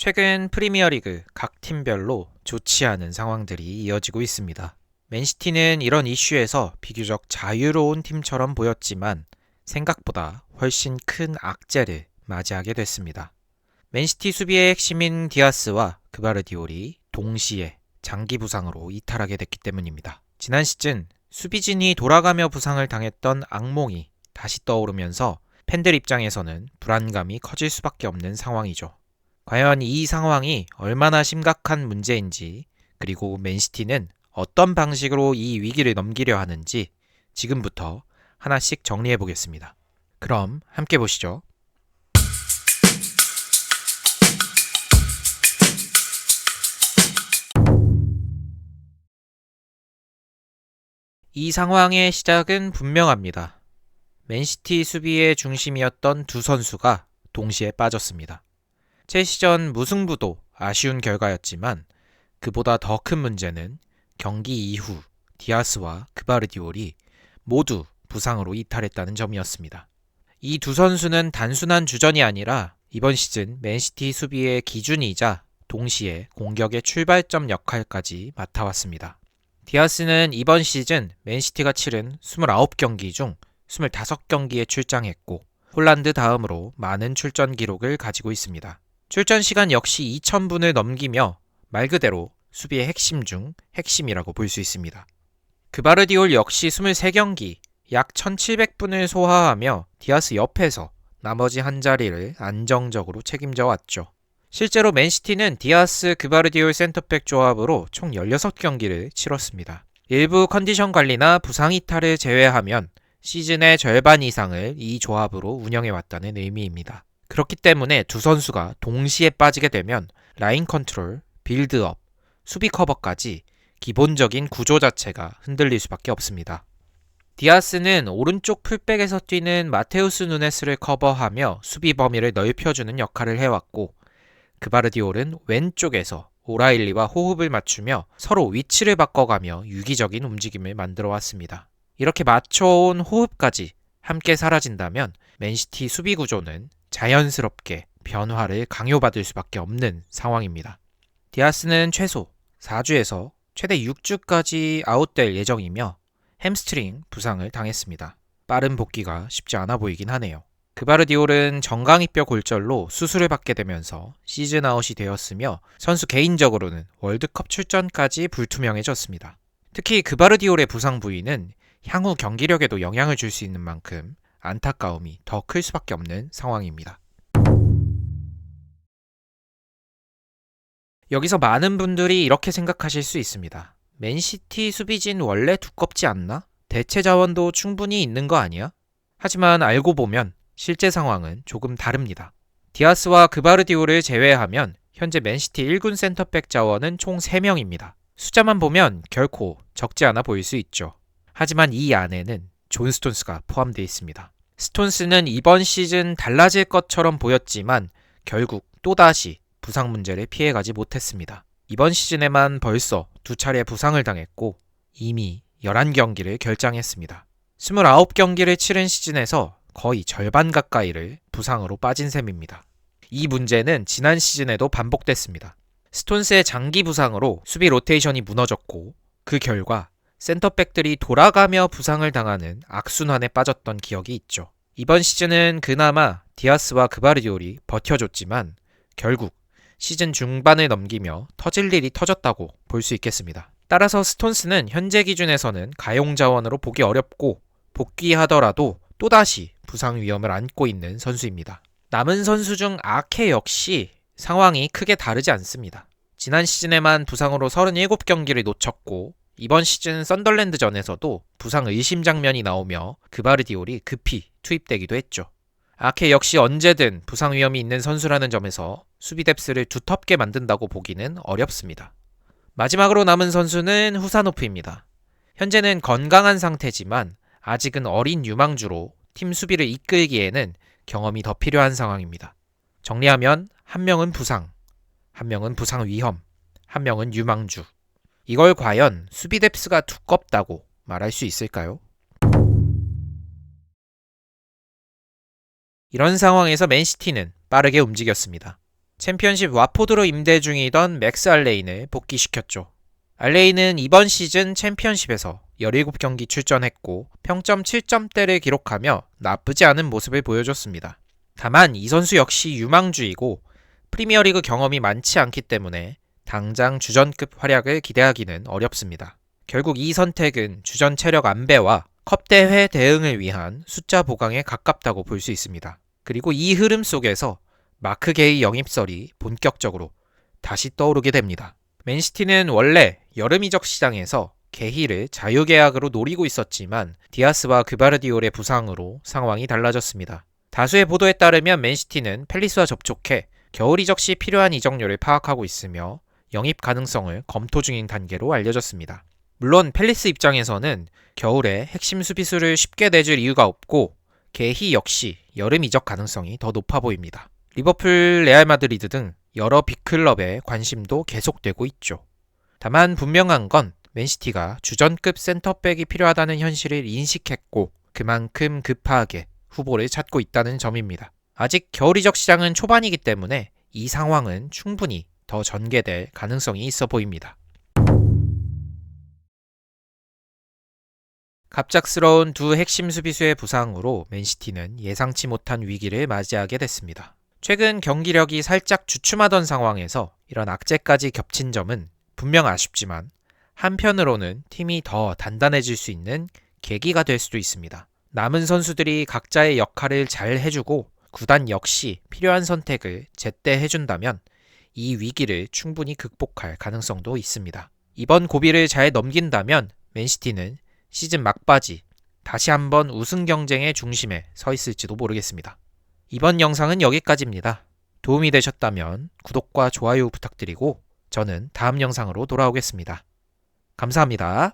최근 프리미어리그 각 팀별로 좋지 않은 상황들이 이어지고 있습니다. 맨시티는 이런 이슈에서 비교적 자유로운 팀처럼 보였지만 생각보다 훨씬 큰 악재를 맞이하게 됐습니다. 맨시티 수비의 핵심인 디아스와 그바르디올이 동시에 장기 부상으로 이탈하게 됐기 때문입니다. 지난 시즌 수비진이 돌아가며 부상을 당했던 악몽이 다시 떠오르면서 팬들 입장에서는 불안감이 커질 수밖에 없는 상황이죠. 과연 이 상황이 얼마나 심각한 문제인지, 그리고 맨시티는 어떤 방식으로 이 위기를 넘기려 하는지 지금부터 하나씩 정리해 보겠습니다. 그럼 함께 보시죠. 이 상황의 시작은 분명합니다. 맨시티 수비의 중심이었던 두 선수가 동시에 빠졌습니다. 첼시전 무승부도 아쉬운 결과였지만 그보다 더 큰 문제는 경기 이후 디아스와 그바르디올이 모두 부상으로 이탈했다는 점이었습니다. 이 두 선수는 단순한 주전이 아니라 이번 시즌 맨시티 수비의 기준이자 동시에 공격의 출발점 역할까지 맡아왔습니다. 디아스는 이번 시즌 맨시티가 치른 29경기 중 25경기에 출장했고 홀란드 다음으로 많은 출전 기록을 가지고 있습니다. 출전 시간 역시 2000분을 넘기며 말 그대로 수비의 핵심 중 핵심이라고 볼 수 있습니다. 그바르디올 역시 23경기, 약 1700분을 소화하며 디아스 옆에서 나머지 한 자리를 안정적으로 책임져 왔죠. 실제로 맨시티는 디아스 그바르디올 센터백 조합으로 총 16경기를 치렀습니다. 일부 컨디션 관리나 부상 이탈을 제외하면 시즌의 절반 이상을 이 조합으로 운영해왔다는 의미입니다. 그렇기 때문에 두 선수가 동시에 빠지게 되면 라인 컨트롤, 빌드업, 수비 커버까지 기본적인 구조 자체가 흔들릴 수밖에 없습니다. 디아스는 오른쪽 풀백에서 뛰는 마테우스 누네스를 커버하며 수비 범위를 넓혀주는 역할을 해왔고 그바르디올은 왼쪽에서 오라일리와 호흡을 맞추며 서로 위치를 바꿔가며 유기적인 움직임을 만들어 왔습니다. 이렇게 맞춰온 호흡까지 함께 사라진다면 맨시티 수비 구조는 자연스럽게 변화를 강요받을 수밖에 없는 상황입니다. 디아스는 최소 4주에서 최대 6주까지 아웃될 예정이며 햄스트링 부상을 당했습니다. 빠른 복귀가 쉽지 않아 보이긴 하네요. 그바르디올은 정강이뼈 골절로 수술을 받게 되면서 시즌 아웃이 되었으며 선수 개인적으로는 월드컵 출전까지 불투명해졌습니다. 특히 그바르디올의 부상 부위는 향후 경기력에도 영향을 줄 수 있는 만큼 안타까움이 더 클 수밖에 없는 상황입니다. 여기서 많은 분들이 이렇게 생각하실 수 있습니다. 맨시티 수비진 원래 두껍지 않나? 대체 자원도 충분히 있는 거 아니야? 하지만 알고 보면 실제 상황은 조금 다릅니다. 디아스와 그바르디올을 제외하면 현재 맨시티 1군 센터백 자원은 총 3명입니다. 숫자만 보면 결코 적지 않아 보일 수 있죠. 하지만 이 안에는 존 스톤스가 포함되어 있습니다. 스톤스는 이번 시즌 달라질 것처럼 보였지만 결국 또다시 부상 문제를 피해가지 못했습니다. 이번 시즌에만 벌써 2차례 부상을 당했고 이미 11경기를 결장했습니다. 29경기를 치른 시즌에서 거의 절반 가까이를 부상으로 빠진 셈입니다. 이 문제는 지난 시즌에도 반복됐습니다. 스톤스의 장기 부상으로 수비 로테이션이 무너졌고 그 결과 센터백들이 돌아가며 부상을 당하는 악순환에 빠졌던 기억이 있죠. 이번 시즌은 그나마 디아스와 그바르디올이 버텨줬지만 결국 시즌 중반을 넘기며 터질 일이 터졌다고 볼 수 있겠습니다. 따라서 스톤스는 현재 기준에서는 가용 자원으로 보기 어렵고 복귀하더라도 또다시 부상 위험을 안고 있는 선수입니다. 남은 선수 중 아케 역시 상황이 크게 다르지 않습니다. 지난 시즌에만 부상으로 37경기를 놓쳤고 이번 시즌 썬덜랜드전에서도 부상 의심 장면이 나오며 그바르디올이 급히 투입되기도 했죠. 아케 역시 언제든 부상 위험이 있는 선수라는 점에서 수비 뎁스를 두텁게 만든다고 보기는 어렵습니다. 마지막으로 남은 선수는 후사노프입니다. 현재는 건강한 상태지만 아직은 어린 유망주로 팀 수비를 이끌기에는 경험이 더 필요한 상황입니다. 정리하면 한 명은 부상, 한 명은 부상 위험, 한 명은 유망주. 이걸 과연 수비 뎁스가 두껍다고 말할 수 있을까요? 이런 상황에서 맨시티는 빠르게 움직였습니다. 챔피언십 와포드로 임대 중이던 맥스 알레인을 복귀시켰죠. 알레인은 이번 시즌 챔피언십에서 17경기 출전했고 평점 7점대를 기록하며 나쁘지 않은 모습을 보여줬습니다. 다만 이 선수 역시 유망주이고 프리미어리그 경험이 많지 않기 때문에 당장 주전급 활약을 기대하기는 어렵습니다. 결국 이 선택은 주전 체력 안배와 컵 대회 대응을 위한 숫자 보강에 가깝다고 볼 수 있습니다. 그리고 이 흐름 속에서 마크 게이 영입설이 본격적으로 다시 떠오르게 됩니다. 맨시티는 원래 여름 이적 시장에서 게히를 자유계약으로 노리고 있었지만 디아스와 그바르디올의 부상으로 상황이 달라졌습니다. 다수의 보도에 따르면 맨시티는 팰리스와 접촉해 겨울 이적 시 필요한 이적료를 파악하고 있으며 영입 가능성을 검토 중인 단계로 알려졌습니다. 물론 팰리스 입장에서는 겨울에 핵심 수비수를 쉽게 내줄 이유가 없고 게히 역시 여름 이적 가능성이 더 높아 보입니다. 리버풀, 레알 마드리드 등 여러 빅클럽의 관심도 계속되고 있죠. 다만 분명한 건 맨시티가 주전급 센터백이 필요하다는 현실을 인식했고 그만큼 급하게 후보를 찾고 있다는 점입니다. 아직 겨울 이적 시장은 초반이기 때문에 이 상황은 충분히 더 전개될 가능성이 있어 보입니다. 갑작스러운 두 핵심 수비수의 부상으로 맨시티는 예상치 못한 위기를 맞이하게 됐습니다. 최근 경기력이 살짝 주춤하던 상황에서 이런 악재까지 겹친 점은 분명 아쉽지만 한편으로는 팀이 더 단단해질 수 있는 계기가 될 수도 있습니다. 남은 선수들이 각자의 역할을 잘 해주고 구단 역시 필요한 선택을 제때 해준다면 이 위기를 충분히 극복할 가능성도 있습니다. 이번 고비를 잘 넘긴다면 맨시티는 시즌 막바지 다시 한번 우승 경쟁의 중심에 서 있을지도 모르겠습니다. 이번 영상은 여기까지입니다. 도움이 되셨다면 구독과 좋아요 부탁드리고 저는 다음 영상으로 돌아오겠습니다. 감사합니다.